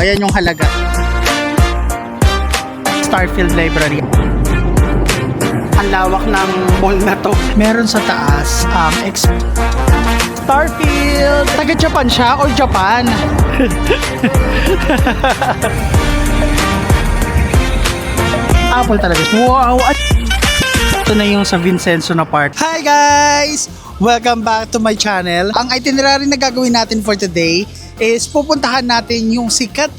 ayan yung halaga. Starfield Library. Ang lawak ng mall na to. Meron sa taas, Starfield. Taga-Japan siya or Japan? Apple talaga. Wow! Ito na yung sa Vincenzo na part. Hi guys! Welcome back to my channel. Ang itinerary na gagawin natin for today is pupuntahan natin yung sikat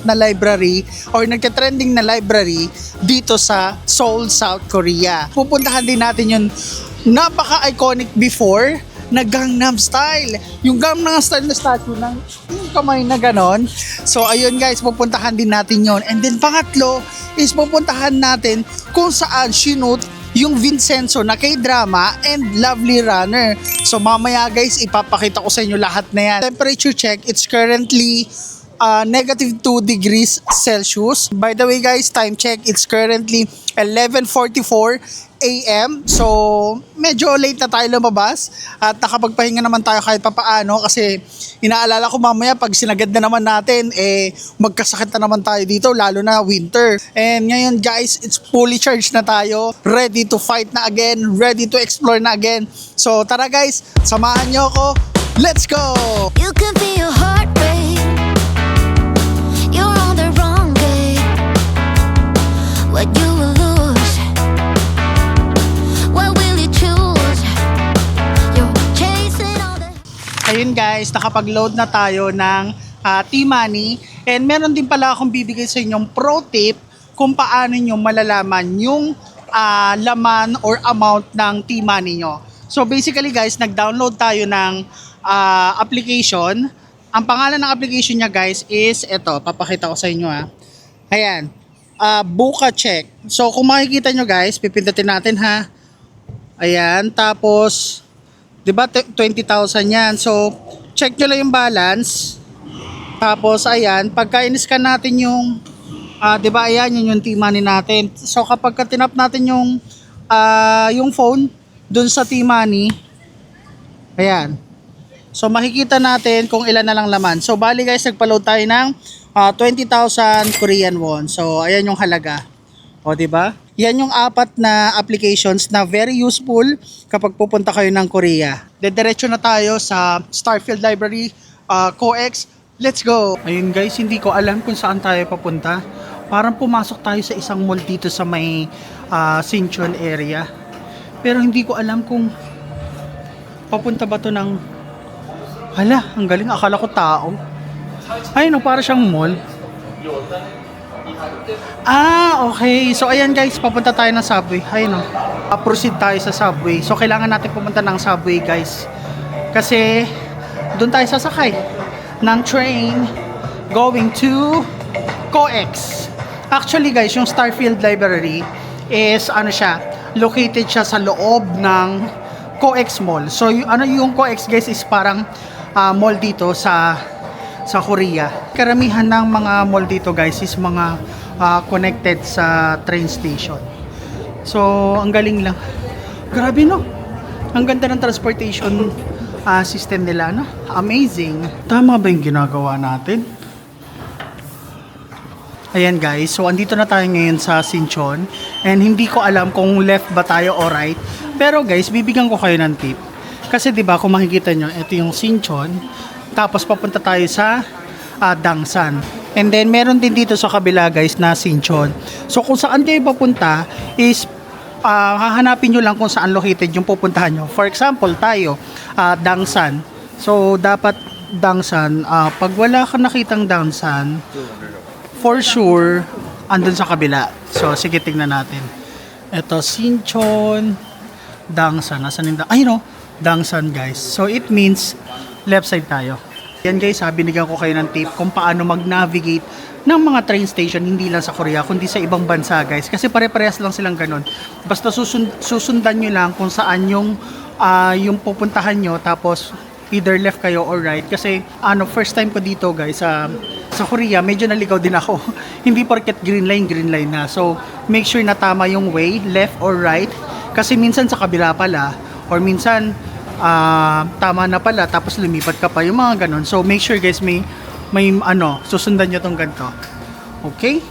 na library or nagka-trending na library dito sa Seoul, South Korea. Pupuntahan din natin yung napaka-iconic before na Gangnam Style. Yung Gangnam Style na statue ng yung kamay na ganon. So ayun guys, pupuntahan din natin yon. And then pangatlo is pupuntahan natin kung saan shoot yung Vincenzo na K-drama and Lovely Runner. So mamaya guys, ipapakita ko sa inyo lahat na yan. Temperature check, it's currently negative 2 degrees Celsius. By the way guys, time check, it's currently 11:44 AM. So medyo late na tayo lumabas at nakapagpahinga naman tayo kahit papaano kasi inaalala ko mamaya pag sinagad na naman natin magkasakit na naman tayo dito, lalo na winter. And ngayon guys, it's fully charged na tayo, ready to fight na again, ready to explore na again. So tara guys, samahan nyo ako, let's go! You can feel your heart rate. You're on the wrong day. What you will lose, what will you choose? You're chasing all the... Ayun guys, nakapag-load na tayo ng T-Money. And meron din pala akong bibigay sa inyong pro tip kung paano nyo malalaman yung laman or amount ng T-Money nyo. So basically guys, nag-download tayo ng application. Ang pangalan ng application niya guys is ito, papakita ko sa inyo ha. Ayan, Buka Check. So kung makikita nyo guys, pipindutin natin ha. Ayan, tapos 'di ba 20,000 yan. So check nyo lang yung balance. Tapos ayan, pagka in-scan natin yung 'di ba ayan yun yung T-Money natin. So kapag tinap natin yung phone dun sa T-Money, ayan. So makikita natin kung ilan na lang laman. So bali guys, nagpa-load tayo ng 20,000 Korean won. So ayan yung halaga. O 'di ba? Yan yung apat na applications na very useful kapag pupunta kayo ng Korea. Dediretso na tayo sa Starfield Library, COEX. Let's go! Ayun guys, hindi ko alam kung saan tayo papunta. Parang pumasok tayo sa isang mall dito sa may Sinchon area. Pero hindi ko alam kung papunta ba to ng... Hala, ang galing. Akala ko tao. Ayun, para siyang mall. Okay. So ayan guys, papunta tayo ng subway. Ayun proceed tayo sa subway. So kailangan natin pumunta ng subway guys. Kasi doon tayo sasakay ng train going to COEX. Actually guys, yung Starfield Library is located siya sa loob ng COEX Mall. So yung COEX guys is parang mall dito sa Korea. Karamihan ng mga mall dito guys is mga connected sa train station. So ang galing lang. Grabe no. Ang ganda ng transportation system nila, no? Amazing. Tama ba yung ginagawa natin? Ayan guys, so andito na tayo ngayon sa Sinchon and hindi ko alam kung left ba tayo o right. Pero guys, bibigyan ko kayo ng tip. Kasi 'di ba kung makikita nyo, ito yung Sinchon. Tapos papunta tayo sa Dangsan. And then meron din dito sa kabila guys na Sinchon. So kung saan kayo papunta is hahanapin nyo lang kung saan located yung pupuntahan nyo. For example, tayo Dangsan. So dapat Dangsan, pag wala ka nakitang Dangsan, for sure andun sa kabila. So sige, tingnan natin. Ito Sinchon, Dangsan. Nasaan yung Dangsan guys. So it means left side tayo. Yan guys, binigyan ko kayo ng tip kung paano mag-navigate ng mga train station, hindi lang sa Korea kundi sa ibang bansa guys. Kasi pare-parehas lang silang ganun. Basta susundan nyo lang kung saan yung pupuntahan nyo, tapos either left kayo or right. Kasi first time ko dito guys sa Korea, medyo naligaw din ako. Hindi porket green line na. So make sure na tama yung way, left or right. Kasi minsan sa kabila pala, or minsan tama na pala tapos lumipat ka pa, yung mga ganun. So make sure guys, may may ano, susundan nyo tong ganito. Okay?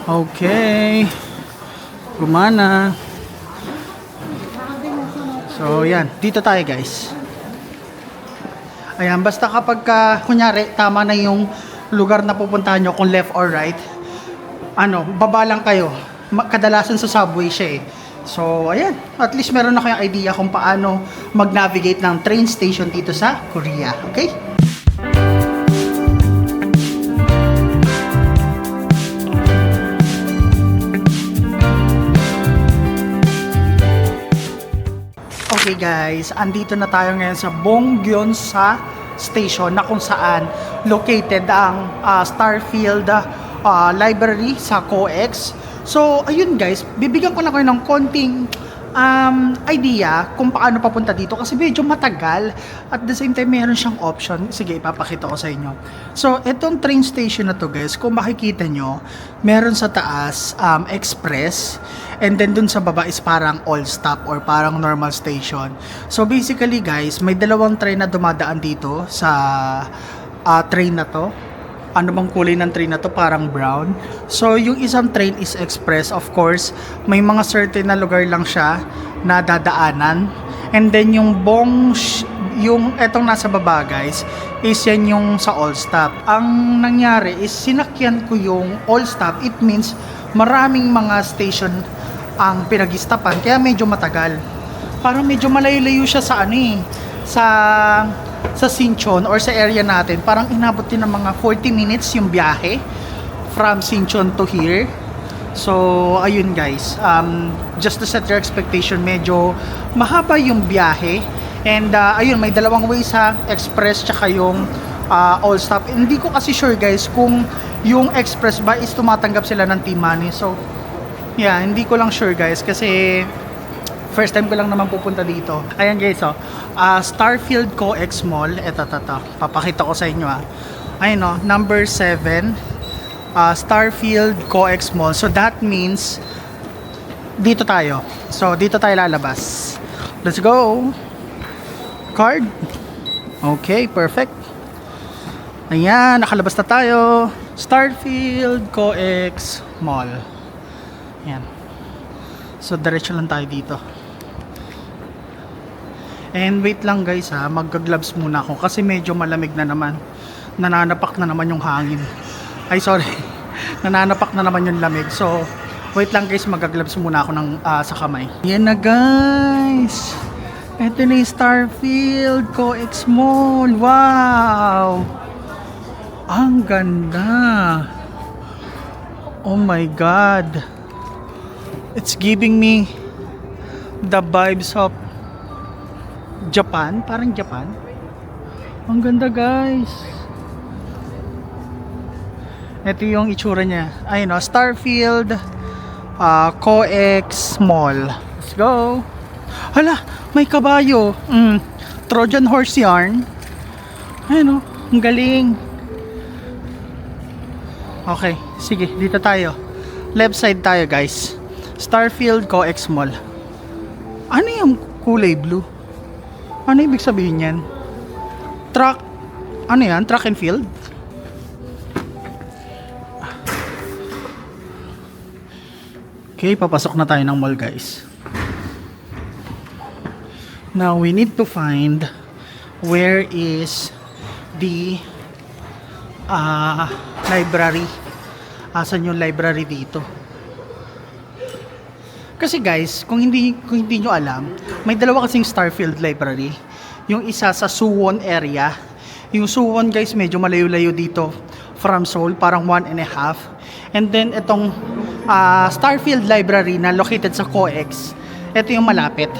Okay. Gumana. So, yan. Dito tayo, guys. Ayan, basta kapag kunyari, tama na yung lugar na pupuntahan nyo, kung left or right, baba lang kayo. Kadalasan sa subway siya eh. So, ayan. At least meron na kayong idea kung paano mag-navigate ng train station dito sa Korea. Okay? Okay guys, andito na tayo ngayon sa Bongyeonsa Station na kung saan located ang Starfield Library sa COEX. So, ayun guys, bibigyan ko na kayo ng konting idea kung paano papunta dito kasi medyo matagal at the same time meron siyang option. Sige, ipapakita ko sa inyo. So, itong train station na to guys, kung makikita nyo, meron sa taas express and then dun sa baba is parang all stop or parang normal station. So, basically guys, may dalawang train na dumadaan dito sa train na to. Ano bang kulay ng train na to? Parang brown. So, yung isang train is express. Of course, may mga certain na lugar lang siya na dadaanan. And then, yung etong nasa baba, guys, is yan yung sa all stop. Ang nangyari is, sinakyan ko yung all stop. It means, maraming mga station ang pinag-stopan. Kaya medyo matagal. Parang medyo malayo-layo siya sa sa Sinchon or sa area natin, parang inabot din ng mga 40 minutes yung biyahe from Sinchon to here. So, ayun guys, just to set your expectation, medyo mahaba yung biyahe. And ayun, may dalawang ways sa express tsaka yung all stop. Hindi ko kasi sure guys kung yung express ba is tumatanggap sila ng T-Money. So, yeah, hindi ko lang sure guys kasi first time ko lang naman pupunta dito. Ayan guys, Starfield COEX Mall. Ito. Papakita ko sa inyo Ayun number 7. Starfield COEX Mall. So that means dito tayo. So dito tayo lalabas. Let's go. Card. Okay, perfect. Ayan, nakalabas na tayo. Starfield COEX Mall. Ayan. So diretso lang tayo dito. And wait lang guys magga-gloves muna ako kasi medyo malamig na naman. Nananapak na naman yung hangin. Ay sorry. Nananapak na naman yung lamig. So wait lang guys, magga-gloves muna ako sa kamay. Yan na guys. Ito na yung Starfield COEX Mall. Wow! Ang ganda. Oh my God. It's giving me the vibes of Japan, parang Japan. Ang ganda guys. Ito yung itsura niya. Ayun Starfield COEX Mall. Let's go. Hala, may kabayo. Trojan horse yarn. Ayun ang galing. Okay, sige, dito tayo. Left side tayo guys. Starfield COEX Mall. Ano yung kulay blue? Ano ibig sabihin yan? Track, ano yan? Track and field? Okay, papasok na tayo ng mall guys. Now, we need to find where is the library. Asan yung library dito? Kasi guys, kung hindi nyo alam, may dalawa kasing Starfield Library. Yung isa sa Suwon area. Yung Suwon guys, medyo malayo-layo dito from Seoul, parang 1.5. And then itong Starfield Library na located sa COEX, ito yung malapit.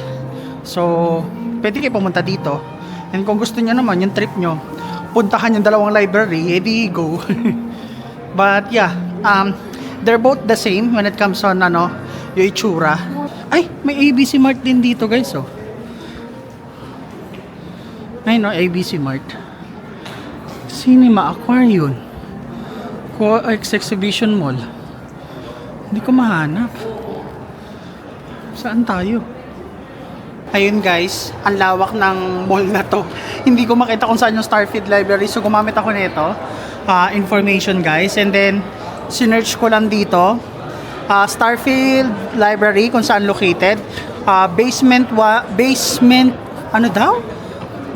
So, pwede kayo pumunta dito. And kung gusto nyo naman, yung trip nyo, puntahan yung dalawang library, edi go. But yeah, they're both the same when it comes on yung itsura. Ay, may ABC Mart din dito guys Ay ABC Mart. Cinema Aquarium. COEX Exhibition Mall. Hindi ko mahanap. Saan tayo? Ayun guys, ang lawak ng mall na to. Hindi ko makita kung saan yung Starfield Library. So gumamit ako nito. Information guys. And then, sinearch ko lang dito. Starfield Library, kung saan located. Basement, ano daw?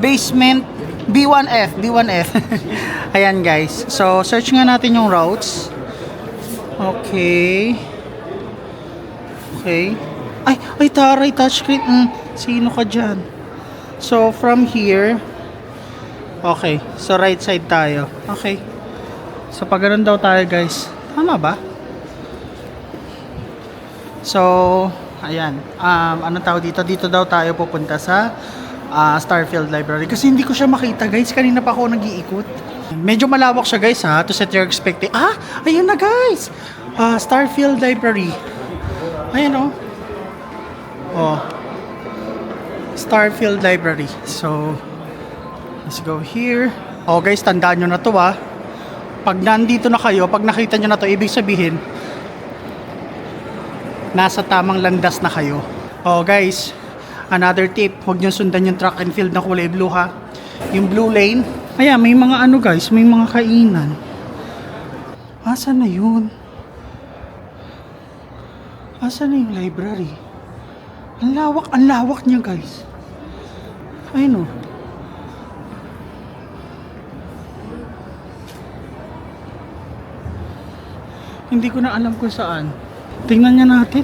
Basement B1F. Ayan guys. So, search nga natin yung routes. Okay. Ay, taray, touchscreen. Sino ka dyan? So, from here. Okay. So, right side tayo. Okay. So, pag ganun daw tayo, guys. Tama ba? So, ayan. Ano tawag dito? Dito daw tayo pupunta sa Starfield Library. Kasi hindi ko siya makita, guys. Kanina pa ako nag-iikot. Medyo malawak siya, guys, ha? To set your expectation. Ayun na, guys! Starfield Library. Ayan, Starfield Library. So, let's go here. Guys, tandaan nyo na to, Pag nandito na kayo, pag nakita nyo na to, ibig sabihin, nasa tamang landas na kayo. Guys, another tip, huwag nyo sundan yung track and field na kulay blue, ha? Yung blue lane. Ayan, may mga guys, may mga kainan. Asan na yun? Asan na yung library? Ang lawak niya, guys. Ayun, Hindi ko na alam kung saan. Tingnan niya natin.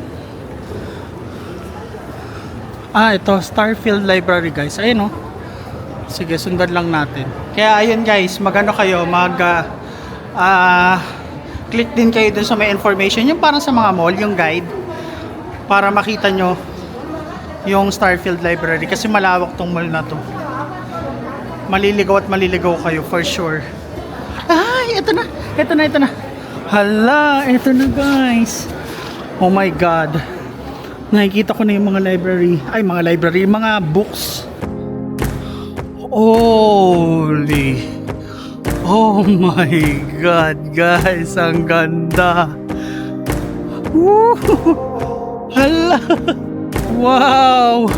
Ito, Starfield Library, guys. Ayun, Sige, sundan lang natin. Kaya ayun, guys, magano kayo, click din kayo dun sa may information. Yung parang sa mga mall, yung guide. Para makita nyo yung Starfield Library. Kasi malawak tong mall na to. Maliligaw kayo for sure. Ito na. Hala, ito na, guys. Oh my God. Nakikita ko na yung mga mga books. Holy. Oh my God, guys. Ang ganda. Woo! Hala. Wow.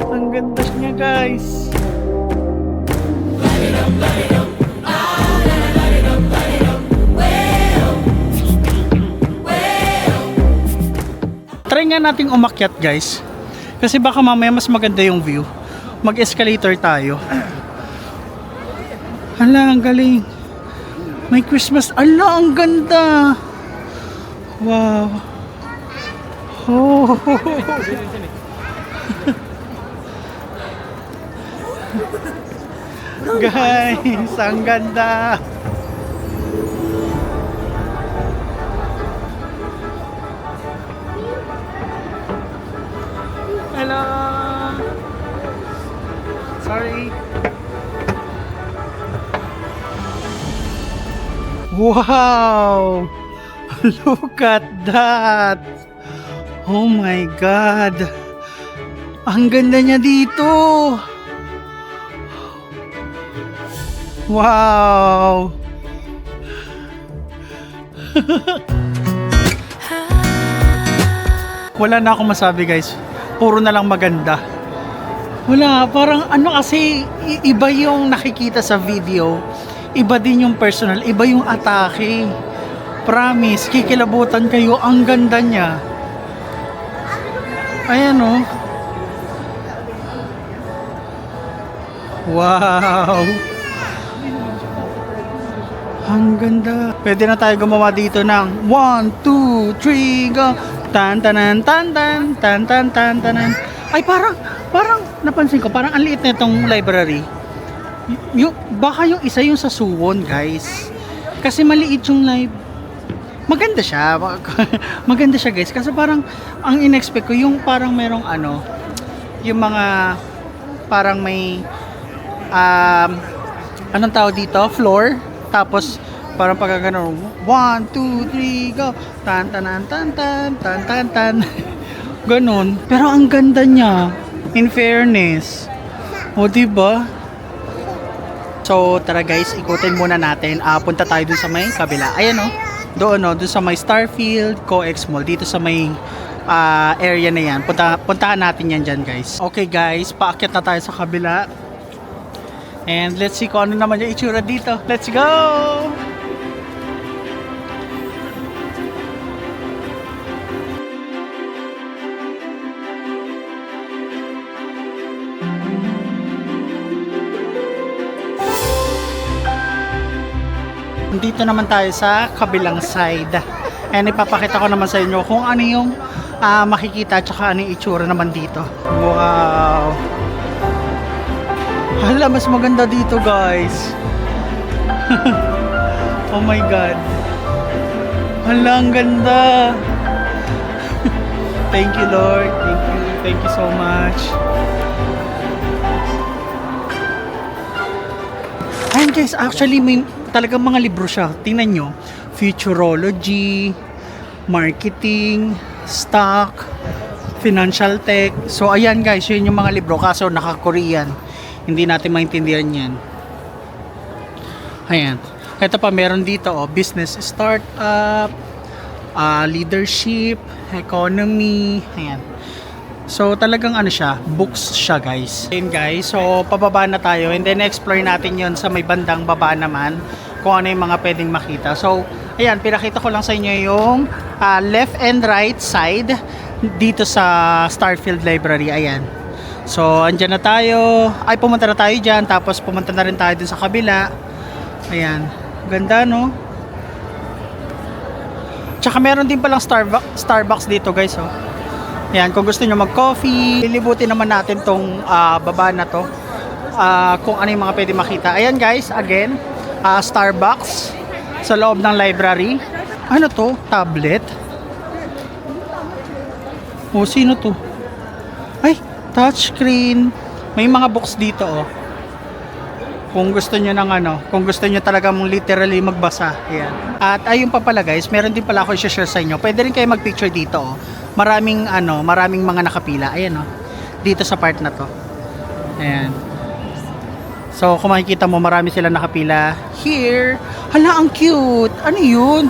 Ang ganda niya, guys. Try nga nating umakyat, guys. Kasi baka mamaya mas maganda yung view. Mag-escalator tayo. Hala, ang galing. May Christmas. Ala, ang ganda. Wow. Oh. Guys, ang ganda. Hello. Sorry. Wow. Look at that. Oh my God. Ang ganda niya dito. Wow. Wala na akong masabi, guys. Puro na lang maganda. Wala, parang kasi iba yung nakikita sa video. Iba din yung personal, iba yung atake. Promise, kikilabutan kayo. Ang ganda niya. Ayan, Wow. Ang ganda. Pwede na tayo gumawa dito ng 1, 2, 3, go. Tan tanan tan tan tan tan tan tanan. Ay, parang napansin ko, parang ang liit na itong library. Baka yung isa yung sa Suwon, guys. Kasi maliit yung maganda siya. Maganda siya, guys. Kasi parang ang in-expect ko yung parang merong yung mga parang may anong tawag dito? Floor. Tapos parang pagkagano 1, 2, 3, go. Tan tanan tan tan tan tan tan. Ganon. Pero ang ganda niya. In fairness. O, diba? So, tara, guys, ikutin muna natin. Punta tayo dun sa may kabila. Ayan, doon sa may Starfield Co-Ex Mall. Dito sa may area na yan. Puntahan natin yan dyan, guys. Okay, guys, paakyat na tayo sa kabila. And let's see kung ano naman yung itsura dito. Let's go! Dito naman tayo sa kabilang side. And ipapakita ko naman sa inyo kung ano yung makikita at saka ano yung itsura naman dito. Wow! Hala, mas maganda dito, guys. Oh my God. Hala, ang ganda. Thank you, Lord. Thank you. Thank you so much. Ayan, guys, actually may talagang mga libro siya. Tingnan nyo. Futurology, marketing, stock, financial tech. So, ayan, guys, yun yung mga libro. Kaso, naka-Korean. Hindi natin maintindihan yan. Ayan. Ito pa, meron dito, business startup, leadership, economy. Ayan. So, talagang ano siya, books siya, guys. Ayan, guys. So, pababa na tayo. And then, explore natin yon sa may bandang baba naman. Kung ano yung mga pwedeng makita. So, ayan, pinakita ko lang sa inyo yung left and right side dito sa Starfield Library. Ayan. So, andyan na tayo. Ay, pumunta na tayo dyan. Tapos, pumunta na rin tayo dun sa kabila. Ayan. Ganda, no? Tsaka, meron din palang Starbucks dito, guys, oh. Ayan, kung gusto nyo mag-coffee, lilibutin naman natin tong baba na to. Kung ano yung mga pwede makita. Ayan, guys, again, Starbucks sa loob ng library. Ano to? Tablet? O, sino to? Ay, touchscreen. May mga books dito, oh. Kung gusto nyo ng ano, kung gusto nyo talaga mong literally magbasa. Ayan. At ayun pa pala, guys, meron din pala ako i-share sa inyo. Pwede rin kayo mag-picture dito, oh. Maraming mga nakapila. Ayan, oh. Dito sa part na to. Ayan. So, kung makikita mo, marami sila nakapila here. Hala, ang cute. Ano yun?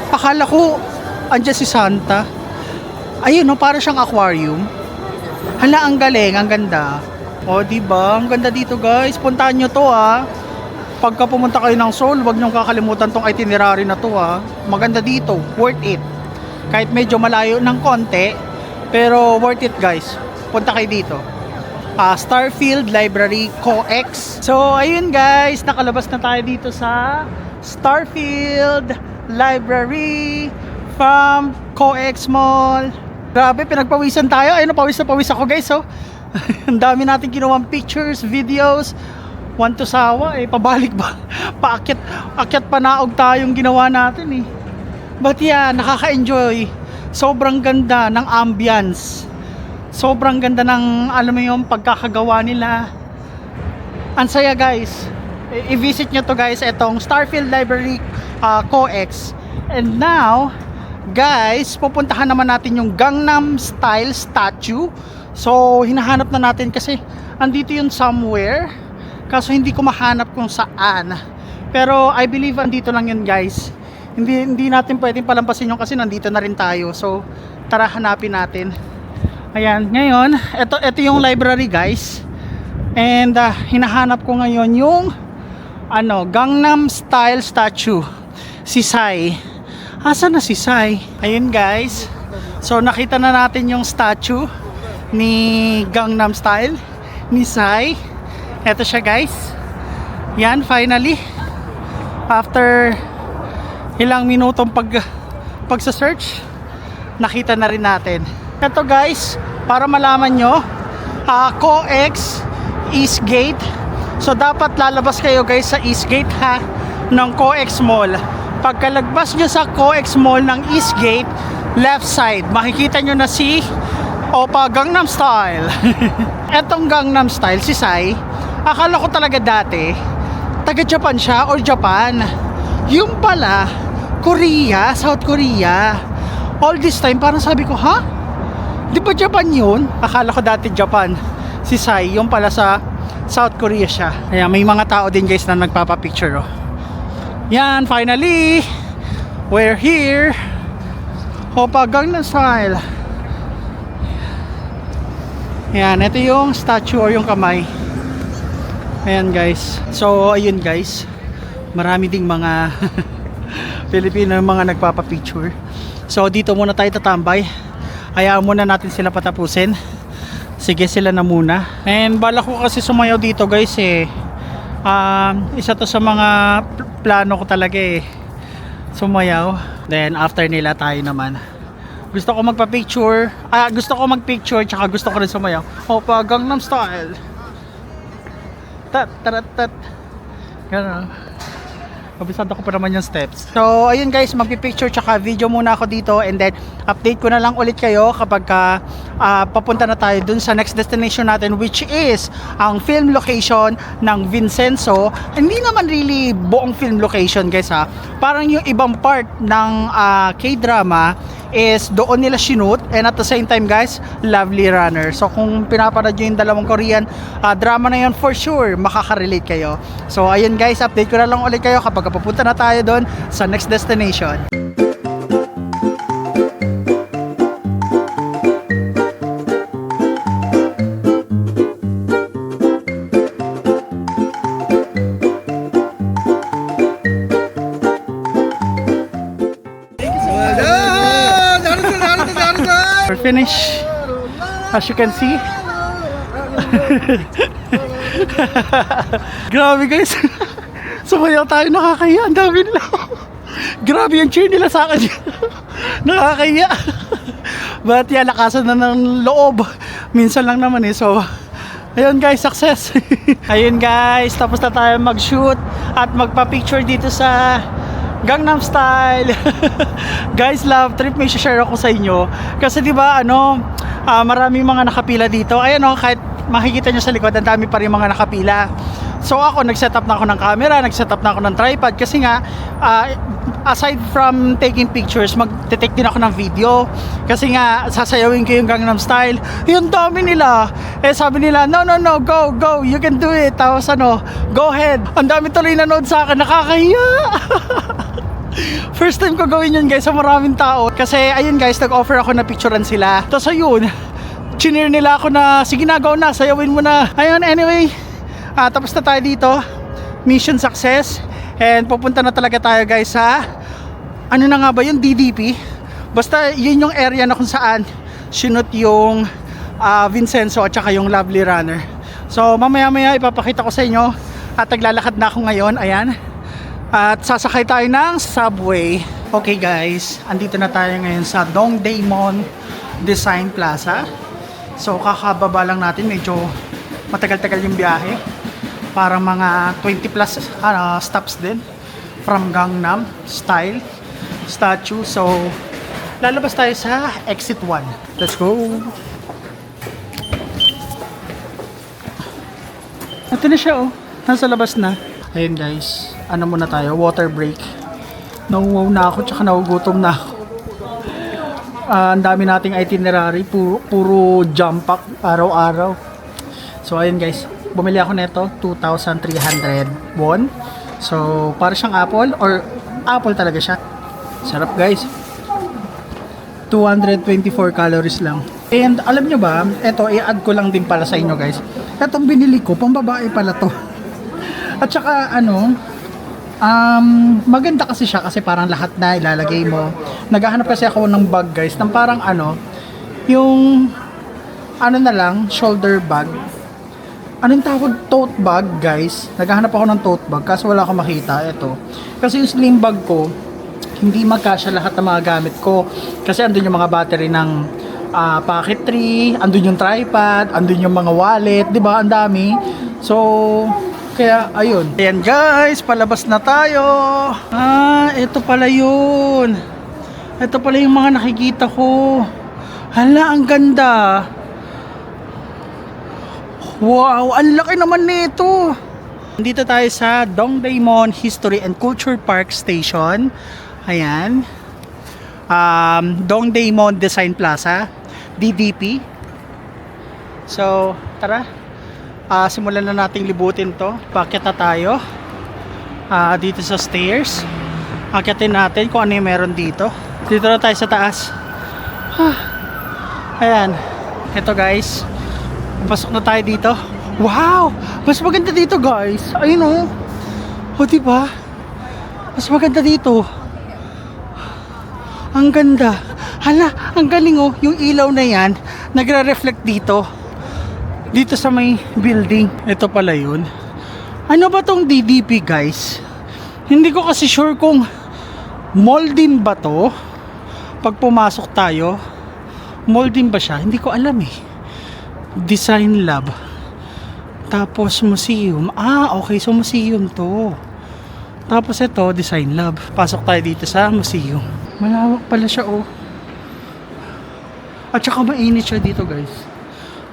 Akala ko, andyan si Santa. Ayun, no, para siyang aquarium. Hala, ang galing, ang ganda. O, diba? Ang ganda dito, guys. Puntahan nyo to, ah. Pagka pumunta kayo ng Seoul, wag nyo kakalimutan tong itinerary na to, ah. Maganda dito. Worth it. Kahit medyo malayo ng konti, pero worth it, guys. Punta kayo dito. Starfield Library COEX. So, ayun, guys. Nakalabas na tayo dito sa Starfield Library from COEX Mall. Grabe, pinagpawisan tayo. Ayun, pawis na pawis ako, guys, oh. Ang dami natin ginawang pictures, videos. Want to sawa, eh. Pabalik ba? Akyat panaog tayong ginawa natin, eh. But yeah, nakaka-enjoy. Sobrang ganda ng ambience. Sobrang ganda ng, alam mo yung pagkakagawa nila. Ang saya, guys. I-visit nyo to, guys, itong Starfield Library COEX. And now, guys, pupuntahan naman natin yung Gangnam Style statue. So, hinahanap na natin kasi andito yun somewhere. Kaso hindi ko mahanap kung saan. Pero I believe andito lang yun, guys. Hindi natin pwedeng palampasin yun kasi nandito na rin tayo. So, tara hanapin natin. Ayan, ngayon, ito yung library, guys. And hinahanap ko ngayon yung Gangnam Style statue. Si Psy. Asan na si Psy? Ayun, guys. So, nakita na natin yung statue ni Gangnam Style ni Psy. Ito siya, guys. Yan, finally. After ilang minutong pagsa-search, nakita na rin natin. Ito, guys, para malaman nyo, COEX Eastgate. So dapat lalabas kayo, guys, sa Eastgate, ha, ng COEX Mall. Pagkalagpas nyo sa COEX Mall ng Eastgate, left side, makikita nyo na si Oppa Gangnam Style. Etong Gangnam Style, si Psy, akala ko talaga dati taga Japan siya or Japan. Yung pala Korea, South Korea. All this time parang sabi ko, ha? Di ba Japan yun? Akala ko dati Japan. Si Psy, yung pala sa South Korea siya. Kaya may mga tao din, guys, na nagpapapicture, oh. Yan, finally we're here. Oppa Gangnam Style. Ayan, ito yung statue or yung kamay. Ayan guys. So, ayun guys. Marami ding mga Pilipino yung mga nagpapapicture. So, dito muna tayo tatambay. Hayaan muna natin sila patapusin. Sige, sila na muna. And bala ko kasi sumayaw dito guys eh. Isa to sa mga plano ko talaga eh. Sumayaw. Then, after nila tayo naman. Gusto ko magpa-picture. Gusto ko mag-picture tsaka gusto ko rin sumayaw. Opa, Gangnam Style. Tat, tarat, tat. Gano'n. Kabisado ko pa naman yung steps. So, ayun guys, magpi-picture tsaka video muna ako dito and then update ko na lang ulit kayo kapag papunta na tayo dun sa next destination natin, which is ang film location ng Vincenzo. Hindi naman really buong film location guys ha. Parang yung ibang part ng K-drama is doon nila shoot, and at the same time guys, Lovely Runner. So kung pinapanood nyo yung dalawang Korean drama na yun, for sure makaka-relate kayo. So ayun guys, update ko na lang ulit kayo kapag papunta na tayo doon sa next destination. We're finished, as you can see. Grabe guys. Sumayaw tayo, nakakahiya. Ang dami nila. Grabe yung cheer nila sa akin. Nakakahiya. But yeah, lakasan na ng loob. Minsan lang naman eh. So ayun guys, success. Ayun guys, tapos na tayo mag-shoot at magpa-picture dito sa Gangnam Style. Guys, love trip, may share ako sa inyo. Kasi di ba maraming mga nakapila dito. Ayan kahit makikita nyo sa likod, ang dami pa rin mga nakapila. So ako, nag-set up na ako ng camera, nag-set up na ako ng tripod. Kasi nga, aside from taking pictures, mag-take din ako ng video. Kasi nga, sasayawin ko yung Gangnam Style. Yung dami nila. Eh sabi nila, no, go, you can do it. Tapos go ahead. Ang dami tuloy nanood sa akin, nakakahiya. First time ko gawin yun guys sa maraming tao. Kasi ayun guys, nag-offer ako na picturean sila. Tapos ayun, chineer nila ako na, sige na, go na, sayawin mo na. Ayun, anyway, tapos na tayo dito. Mission success. And pupunta na talaga tayo guys sa ano na nga ba yung DDP. Basta yun yung area na kung saan sinut yung Vincenzo at saka yung Lovely Runner. So mamaya ipapakita ko sa inyo. At naglalakad na ako ngayon. Ayan. At sasakay tayo ng subway. Okay guys, andito na tayo ngayon sa Dongdaemun Design Plaza. So kakababa lang natin, medyo matagal-tagal yung biyahe. Parang mga 20 plus stops din from Gangnam Style statue. So lalabas tayo sa exit 1. Let's go. Ito na siya nasa labas na. Ayun guys, muna tayo, water break. Nauwaw na ako, tsaka nagugutom na ako. Ang dami nating itinerary, puro jump pack araw-araw. So ayun guys, bumili ako nito, 2,300 won. So para siyang apple, or apple talaga siya. Sarap guys. 224 calories lang. And alam nyo ba, ito i-add ko lang din pala sa inyo guys. Itong binili ko, pang babae pala to. At saka maganda kasi siya kasi parang lahat na ilalagay mo. Naghahanap kasi ako ng bag guys, ng parang yung na lang, shoulder bag. Anong tawag? Tote bag guys. Naghahanap ako ng tote bag kasi wala akong makita. Ito. Kasi yung slim bag ko, hindi magkasya lahat ng mga gamit ko. Kasi andun yung mga battery ng pocket tree, andun yung tripod, andun yung mga wallet, di ba? Ang dami. So kaya ayun. Ayan guys, palabas na tayo. Ito pala yun. Ito pala yung mga nakikita ko. Hala, ang ganda. Wow, ang laki naman nito. Nandito tayo sa Dongdaemun History and Culture Park Station. Ayan. Dongdaemun Design Plaza, DDP. So, tara. Simulan na nating libutin to. Paakyat na tayo dito sa stairs. Akyatin natin kung ano yung meron dito. Dito na tayo sa taas. Ayan. Ito guys, Pasok na tayo dito. Wow! Mas maganda dito, guys. Ayun oh. O, diba? Mas maganda dito. Ang ganda. Hala, ang galing oh. Yung ilaw na yan, nagre-reflect dito. Dito sa may building. Ito pala yun. Ano ba tong DDP, guys? Hindi ko kasi sure kung mall din ba to. Pag pumasok tayo, mall din ba siya? Hindi ko alam eh. Design Lab. Tapos museum. Ah, okay. So museum to. Tapos ito, Design Lab. Pasok tayo dito sa museum. Malawak pala siya oh. At saka mainit siya dito, guys.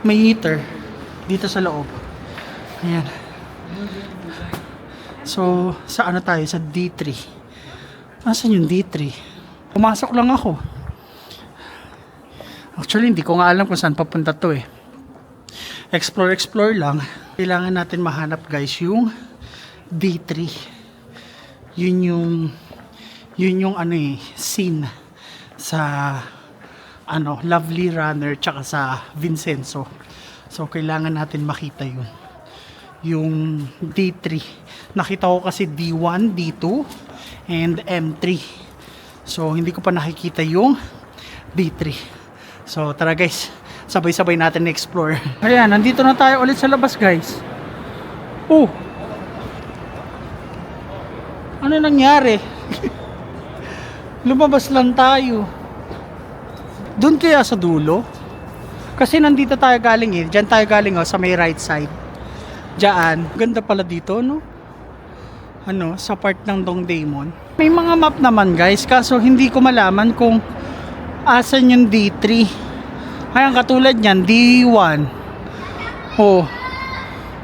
May heater dito sa loob. Ayan. So, sa ano tayo? Sa D3. Asan yung D3? Pumasok lang ako. Actually, hindi ko nga alam kung saan papunta to eh. Explore lang. Kailangan natin mahanap, guys, yung D3. Yun yung ano eh, scene sa ano, Lovely Runner tsaka sa Vincenzo. So, kailangan natin makita yun. Yung D3. Nakita ko kasi D1, D2, and M3. So, hindi ko pa nakikita yung D3. So, tara guys. Sabay-sabay natin na-explore. Ayan, nandito na tayo ulit sa labas, guys. Oh! Ano nangyari? Lumabas lang tayo. Doon kaya sa dulo? Kasi nandito tayo galing eh. Diyan tayo galing oh, sa may right side. Diyan. Ganda pala dito, no? Ano, sa part ng Dongdaemun. May mga map naman, guys. Kaso hindi ko malaman kung asan yung D3. Ayan, katulad niyan, D1. Oh.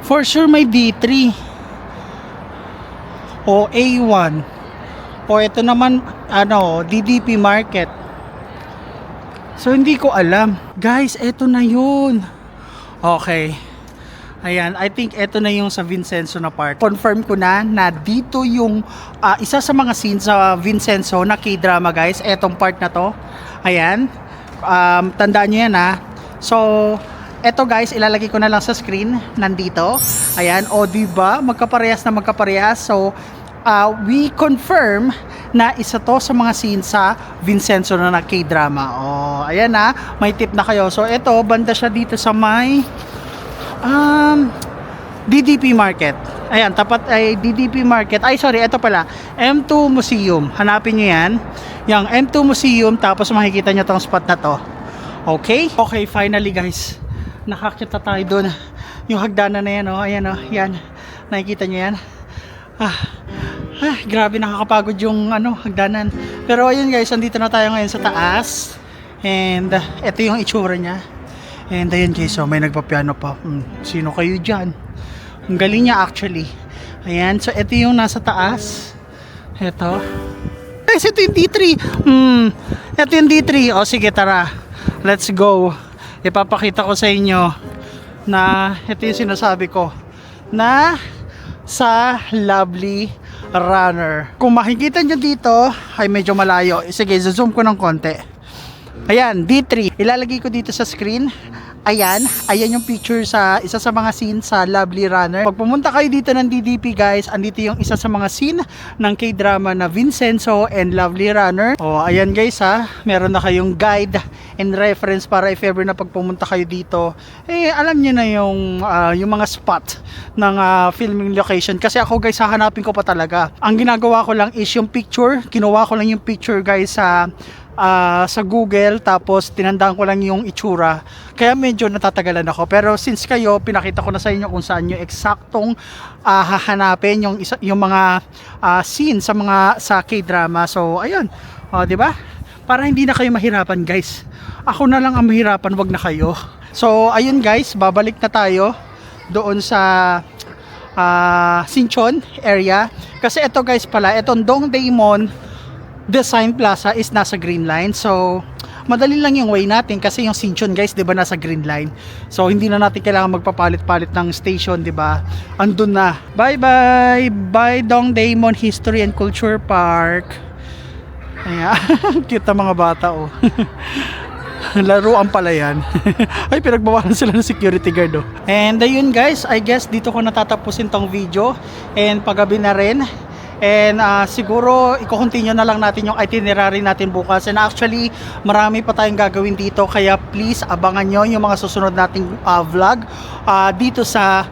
For sure may D3. O A1. O ito naman, ano, DDP Market. So, hindi ko alam. Guys, eto na yun. Okay. Ayan, I think eto na yung sa Vincenzo na part. Confirm ko na dito yung isa sa mga scenes sa Vincenzo na K-drama, guys. Etong part na to. Ayan. Tandaan nyo yan ha. So, eto guys, ilalagay ko na lang sa screen. Nandito. Ayan. O, diba? Magkaparehas na magkaparehas. So, we confirm na isa to sa mga scenes sa Vincenzo na K-drama. O, ayan ha. May tip na kayo. So, eto, banda siya dito sa may DDP Market. Ayan, tapat ay DDP Market. Ay, sorry, ito pala. M2 Museum. Hanapin nyo yan. Yung M2 Museum, tapos makikita nyo tong spot na to. Okay? Okay, finally guys. Nakakita tayo doon. Yung hagdanan na yan, oh. Ayan, oh. Yan. Nakikita nyo yan? Grabe, nakakapagod yung ano, hagdanan. Pero ayun guys, andito na tayo ngayon sa taas. And ito yung itsura niya. And ayun guys, so may nagpapiano pa. Sino kayo dyan? Ang galing niya actually. Ayan, so ito yung nasa taas. Ito. Guys, ito yung D3. Ito yung D3. O sige, tara. Let's go. Ipapakita ko sa inyo na ito yung sinasabi ko. Na sa Lovely Runner. Kung makikita nyo dito, ay medyo malayo. Sige, zoom ko ng konti. Ayan, D3. Ilalagay ko dito sa screen. Ayan yung picture sa isa sa mga scene sa Lovely Runner. Pag pumunta kayo dito ng DDP guys, andito yung isa sa mga scene ng K-drama na Vincenzo and Lovely Runner. O, ayan guys ha, meron na kayong guide and reference para if ever na pag pumunta kayo dito, eh alam niyo na yung mga spot ng filming location. Kasi ako guys, hahanapin ko pa talaga. Ang ginagawa ko lang is yung picture. Kinuha ko lang yung picture guys sa Google, tapos tinandaan ko lang yung itsura, kaya medyo natatagalan ako. Pero since kayo, pinakita ko na sa inyo kung saan yung eksaktong hahanapin yung mga scene sa K-drama. So ayun, di ba? Para hindi na kayo mahirapan guys. Ako na lang ang mahirapan, wag na kayo. So ayun guys, babalik na tayo doon sa Sinchon area. Kasi ito guys pala, itong Dongdaemun Design Plaza is nasa Green Line. So, madali lang yung way natin kasi yung Sinchon guys, 'di ba, nasa Green Line. So, hindi na natin kailangan magpapalit-palit ng station, 'di ba? Andun na. Bye-bye. Bye Dongdaemun History and Culture Park. Ayan. Cute na mga bata oh. laruan pala yan. Ay, pinagbawalan sila ng security guard, oh. And ayun guys, I guess dito ko natatapusin tong video. And paggabi na rin. And siguro i-continue na lang natin yung itinerary natin bukas. And actually, marami pa tayong gagawin dito. Kaya please, abangan nyo yung mga susunod nating vlog dito sa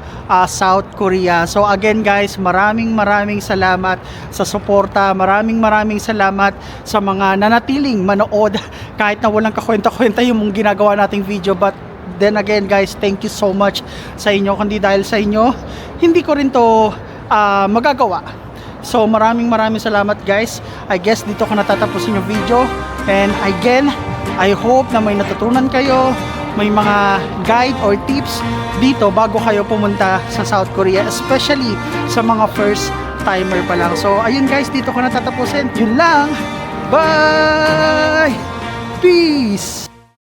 South Korea. So again guys, maraming salamat sa suporta. Maraming salamat sa mga nanatiling manood kahit na walang kakwenta-kwenta yung ginagawa nating video. But then again guys, thank you so much sa inyo. Kundi dahil sa inyo, hindi ko rin to magagawa. So maraming salamat guys. I guess dito ko natatapusin yung video. And again, I hope na may natutunan kayo, may mga guide or tips dito bago kayo pumunta sa South Korea, especially sa mga first timer pa lang. So ayun guys, dito ko natatapusin. Yun lang. Bye! Peace!